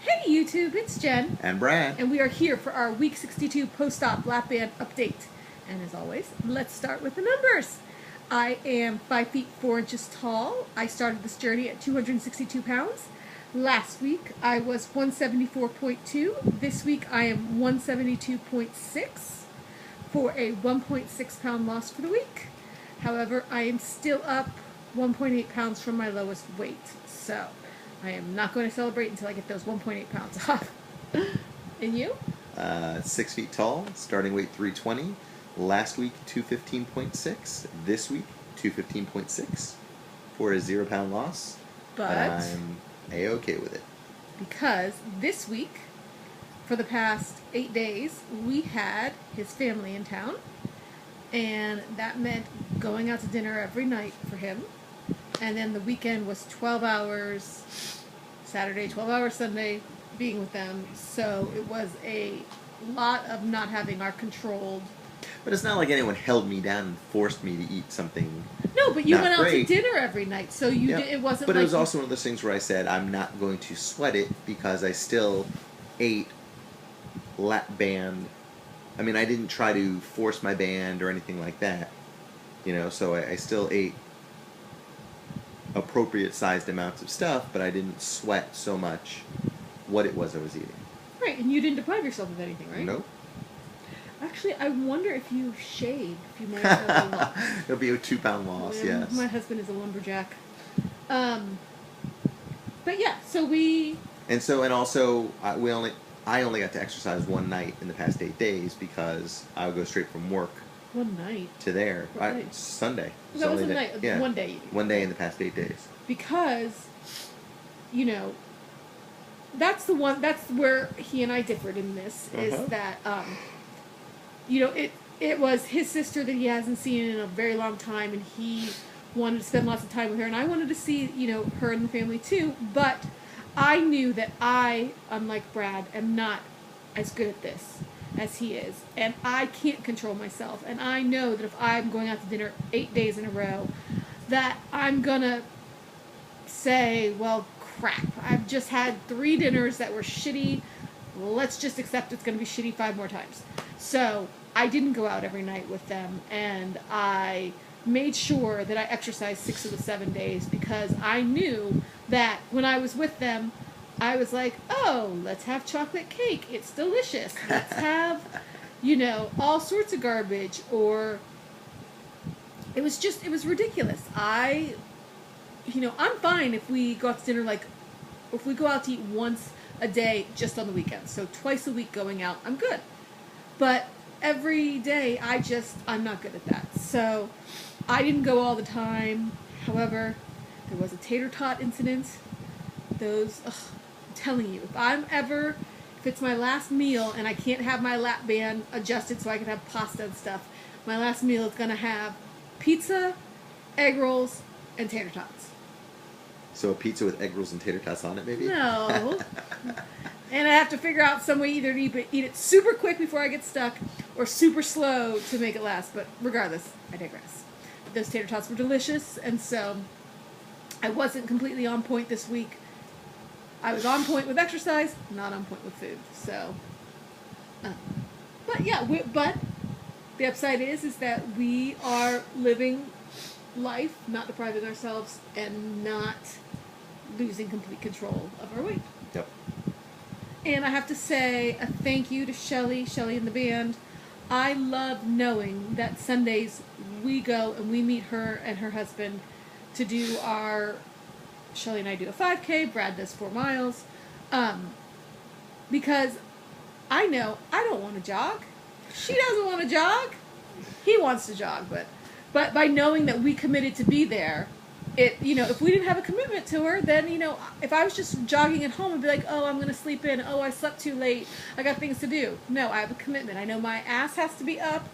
Hey YouTube, it's Jen. And Brad. And we are here for our Week 62 post-op lap band update. And as always, let's start with the numbers. I am 5 feet 4 inches tall. I started this journey at 262 pounds. Last week I was 174.2. This week I am 172.6 for a 1.6 pound loss for the week. However, I am still up 1.8 pounds from my lowest weight. So I am not going to celebrate until I get those 1.8 pounds off. And you? 6 feet tall, starting weight 320. Last week, 215.6. This week, 215.6 for a 0 pound loss. But I'm A-okay with it. Because this week, for the past 8 days, we had his family in town. And that meant going out to dinner every night for him. And then the weekend was 12 hours Saturday, 12 hours Sunday, being with them. So it was a lot of not having our controlled. But it's not like anyone held me down and forced me to eat something. No, but you not went out great. to dinner every night, so you Yep. it wasn't. But like it was also one of those things where I said I'm not going to sweat it because I still ate lap band. I mean, I didn't try to force my band or anything like that, so I still ate appropriate sized amounts of stuff, but I didn't sweat so much what it was I was eating. Right, and you didn't deprive yourself of anything, right? Nope. Actually, I wonder if you shaved, if you managed to have a loss. It'll be a 2 pound loss, yes. My husband is a lumberjack. But yeah, so we... And also, I only got to exercise one night in the past 8 days because I would go straight from work One night. to there. What night? Sunday. That was a Only night. yeah. One day. One day in the past 8 days. Because, that's where he and I differed in this, is that, it was his sister that he hasn't seen in a very long time, and he wanted to spend lots of time with her, and I wanted to see, her and the family too, but I knew that I, unlike Brad, am not as good at this as he is, and I can't control myself, and I know that if I'm going out to dinner 8 days in a row, that I'm gonna say, well, crap, I've just had 3 dinners that were shitty, let's just accept it's gonna be shitty 5 more times. So I didn't go out every night with them, and I made sure that I exercised 6 of the 7 days, because I knew that when I was with them, I was like, oh, let's have chocolate cake, it's delicious, let's have, all sorts of garbage, or it was ridiculous. I'm fine if we go out to dinner, if we go out to eat once a day just on the weekends, so twice a week going out, I'm good. But every day, I'm not good at that. So I didn't go all the time. However, there was a tater tot incident. I'm telling you, if it's my last meal and I can't have my lap band adjusted so I can have pasta and stuff, my last meal is going to have pizza, egg rolls, and tater tots. So a pizza with egg rolls and tater tots on it, maybe? No. And I have to figure out some way either to eat it super quick before I get stuck, or super slow to make it last. But regardless, I digress. Those tater tots were delicious, and so I wasn't completely on point this week. I was on point with exercise, not on point with food. So, but yeah, but the upside is that we are living life, not depriving ourselves, and not losing complete control of our weight. Yep. And I have to say a thank you to Shelly and the band. I love knowing that Sundays we go and we meet her and her husband to do Shelly and I do a 5K, Brad does 4 miles, because I know I don't want to jog. She doesn't want to jog. He wants to jog, but by knowing that we committed to be there, if we didn't have a commitment to her, then, if I was just jogging at home, I'd be like, oh, I'm going to sleep in. Oh, I slept too late. I got things to do. No, I have a commitment. I know my ass has to be up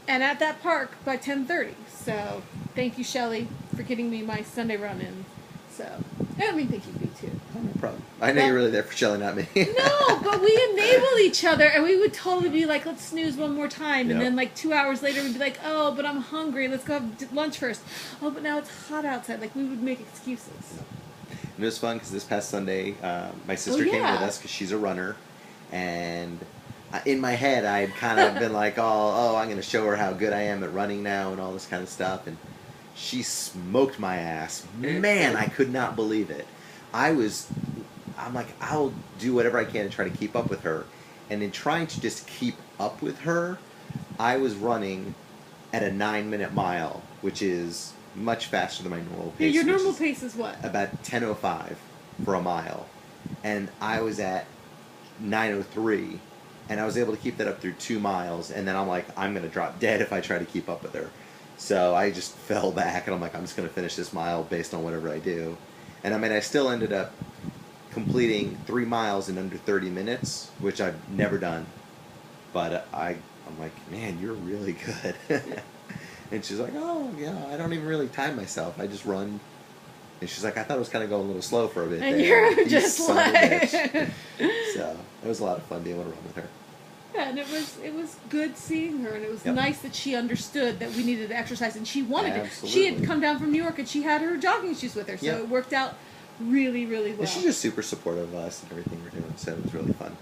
and at that park by 10:30. So thank you, Shelly, for getting me my Sunday run in. So, thank you, me too. Oh, no problem. I know you're really there for Shelly, not me. No, but we enable each other, and we would totally be like, let's snooze one more time, and Yep. then 2 hours later we'd be like, oh, but I'm hungry, let's go have lunch first. Oh, but now it's hot outside. We would make excuses. And it was fun because this past Sunday, my sister came yeah. with us because she's a runner, and in my head I'd kind of been like, oh, I'm going to show her how good I am at running now and all this kind of stuff, and she smoked my ass. Man, I could not believe it. I'm like, I'll do whatever I can to try to keep up with her, and in trying to just keep up with her, I was running at a 9-minute mile, which is much faster than my normal pace. Your normal is pace is what? about 10:05 for a mile, and I was at 9:03, and I was able to keep that up through 2 miles, and then I'm like, I'm gonna drop dead if I try to keep up with her. So I just fell back, and I'm like, I'm just gonna finish this mile based on whatever I do. And I mean, I still ended up completing 3 miles in under 30 minutes, which I've never done. But I'm like, man, you're really good. And she's like, oh, yeah, I don't even really time myself. I just run. And she's like, I thought it was kind of going a little slow for a bit. And there. you're just son of a like... bitch. So it was a lot of fun being able to run with her. Yeah, and it was good seeing her, and it was Yep. nice that she understood that we needed to exercise, and she wanted it. Absolutely. She had come down from New York, and she had her jogging shoes with her, so Yep. it worked out really, really well. And she's just super supportive of us and everything we're doing, so it was really fun.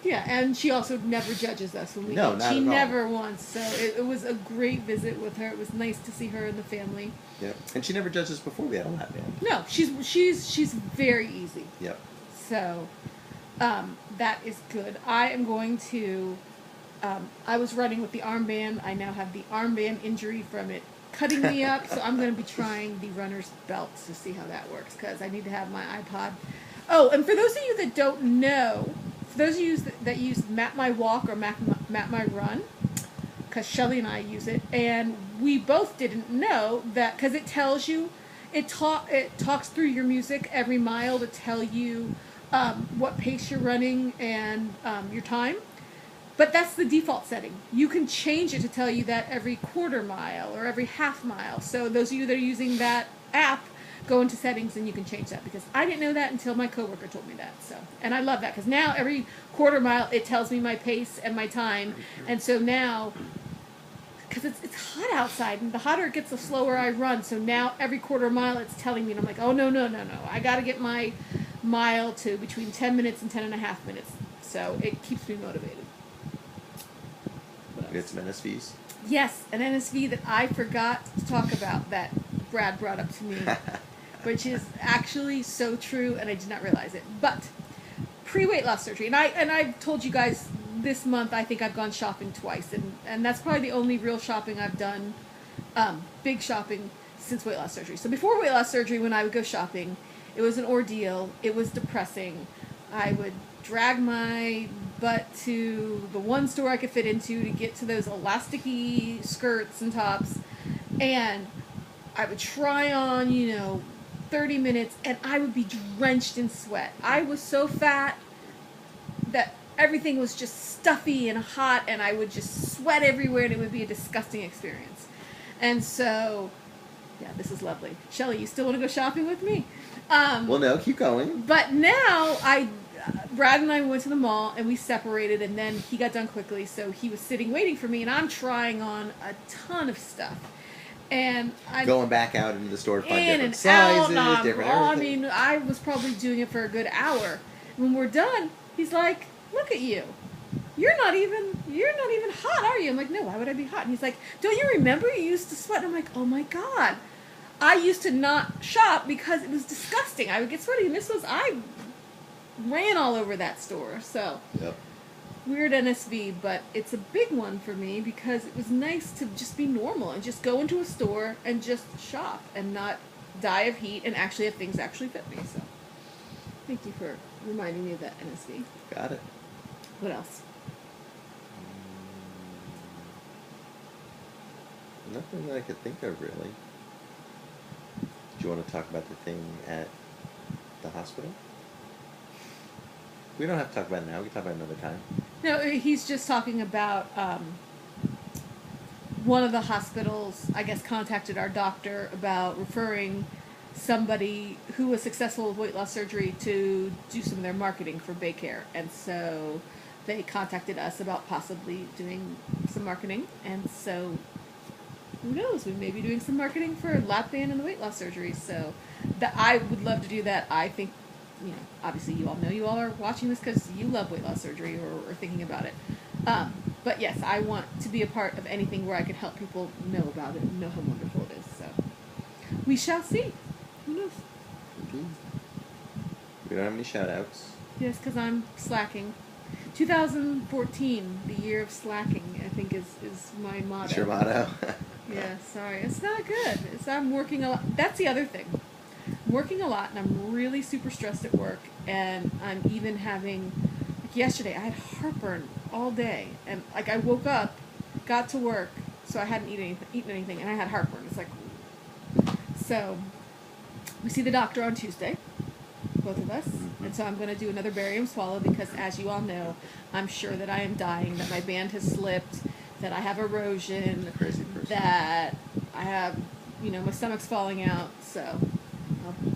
Yeah, and she also never judges us when we No, eat. not She at all. never once. So it was a great visit with her. It was nice to see her and the family. Yep. And she never judged us before we had a lap band. No, she's very easy. Yep. So that is good. I am going to. I was running with the armband. I now have the armband injury from it cutting me up. So I'm going to be trying the runner's belt to see how that works because I need to have my iPod. Oh, and for those of you that don't know. For those of you that use Map My Walk or Map My Run, because Shelly and I use it, and we both didn't know that because it tells you, it talks through your music every mile to tell you what pace you're running and your time. But that's the default setting. You can change it to tell you that every quarter mile or every half mile. So those of you that are using that app, go into settings and you can change that because I didn't know that until my coworker told me that. So, and I love that because now every quarter mile it tells me my pace and my time, and so now because it's hot outside and the hotter it gets, the slower I run. So now every quarter mile it's telling me, and I'm like, oh no, I got to get my mile to between 10 minutes and 10.5 minutes. So it keeps me motivated. We had some NSVs. Yes, an NSV that I forgot to talk about that Brad brought up to me. Which is actually so true, and I did not realize it. But pre-weight loss surgery, and I've told you guys this month I think I've gone shopping twice, and that's probably the only real shopping I've done, big shopping since weight loss surgery. So before weight loss surgery, when I would go shopping, it was an ordeal. It was depressing. I would drag my butt to the one store I could fit into to get to those elasticy skirts and tops, and I would try on, 30 minutes, and I would be drenched in sweat. I was so fat that everything was just stuffy and hot, and I would just sweat everywhere, and it would be a disgusting experience. And so, yeah, this is lovely. Shelly, you still want to go shopping with me? Well, no, keep going. But now, Brad and I went to the mall, and we separated, and then he got done quickly, so he was sitting waiting for me, and I'm trying on a ton of stuff. And I going back out into the store to find in different and sizes, out, different I everything. mean, I was probably doing it for a good hour. When we're done, he's like, "Look at you. You're not even hot, are you?" I'm like, "No, why would I be hot?" And he's like, "Don't you remember you used to sweat?" And I'm like, "Oh my God. I used to not shop because it was disgusting. I would get sweaty, and I ran all over that store." So Yep. weird NSV, but it's a big one for me because it was nice to just be normal and just go into a store and just shop and not die of heat and actually have things actually fit me. So thank you for reminding me of that NSV. Got it. What else? Nothing that I could think of, really. Do you want to talk about the thing at the hospital? We don't have to talk about it now. We can talk about it another time. No, he's just talking about one of the hospitals, I guess, contacted our doctor about referring somebody who was successful with weight loss surgery to do some of their marketing for Baycare. And so they contacted us about possibly doing some marketing. And so who knows? We may be doing some marketing for lap band and the weight loss surgery. So, I would love to do that. I think, obviously you all are watching this because you love weight loss surgery or thinking about it. But yes, I want to be a part of anything where I can help people know about it and know how wonderful it is. So, we shall see. Who knows? Indeed. We don't have any shout outs. Yes, because I'm slacking. 2014, the year of slacking, I think is my motto. That's your motto? Yeah, sorry. It's not good. I'm working a lot. That's the other thing. I'm working a lot, and I'm really super stressed at work, and I'm even having, like yesterday, I had heartburn all day, and like I woke up, got to work, so I hadn't eaten anything, and I had heartburn. It's like, so we see the doctor on Tuesday, both of us, and so I'm going to do another barium swallow because, as you all know, I'm sure that I am dying, that my band has slipped, that I have erosion, Crazy person. that I have, my stomach's falling out, so.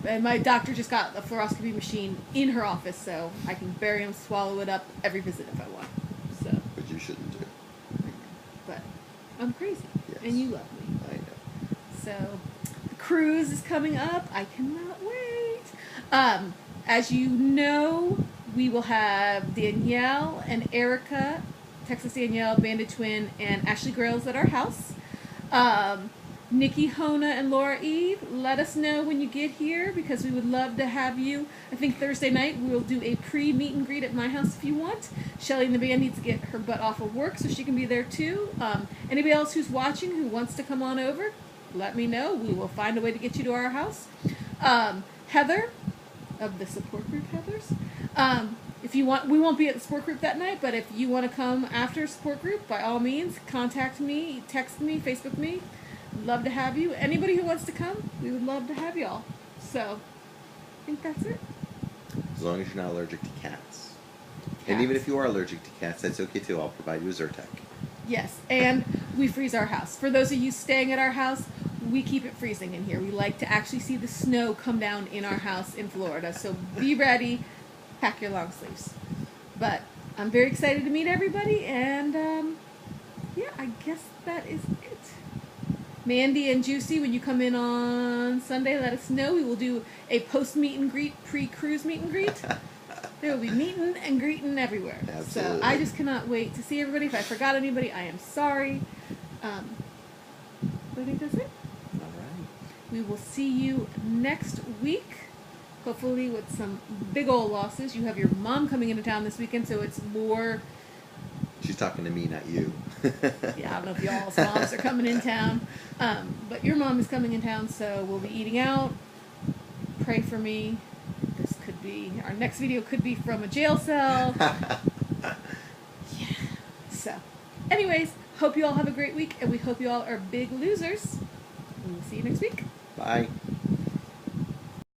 And my doctor just got a fluoroscopy machine in her office, so I can barium swallow it up every visit if I want. So. But you shouldn't do. But I'm crazy, Yes. and you love me. I know. So, the cruise is coming up. I cannot wait. As you know, we will have Danielle and Erica, Texas Danielle, Bandit Twin, and Ashley Grails at our house. Nikki Hona and Laura Eve, let us know when you get here because we would love to have you. I think Thursday night we'll do a pre-meet and greet at my house if you want. Shelly and the band needs to get her butt off of work so she can be there too. Anybody else who's watching who wants to come on over, let me know. We will find a way to get you to our house. Heather, of the support group Heathers, if you want, we won't be at the support group that night, but if you want to come after support group, by all means, contact me, text me, Facebook me. Love to have you. Anybody who wants to come, we would love to have y'all. So, I think that's it. As long as you're not allergic to cats. And even if you are allergic to cats, that's okay too. I'll provide you a Zyrtec. Yes, and we freeze our house. For those of you staying at our house, we keep it freezing in here. We like to actually see the snow come down in our house in Florida. So be ready. Pack your long sleeves. But I'm very excited to meet everybody, and yeah, I guess that is it. Mandy and Juicy, when you come in on Sunday, let us know. We will do a post-meet and greet, pre-cruise meet and greet. There will be meeting and greeting everywhere. Absolutely. So I just cannot wait to see everybody. If I forgot anybody, I am sorry. I think that's it. All right. We will see you next week, hopefully with some big old losses. You have your mom coming into town this weekend, so it's more... She's talking to me, not you. Yeah, I don't know if y'all's moms are coming in town, but your mom is coming in town, so we'll be eating out. Pray for me. This could be, our next video could be from a jail cell. Yeah. So, anyways, hope you all have a great week, and we hope you all are big losers. And we'll see you next week. Bye.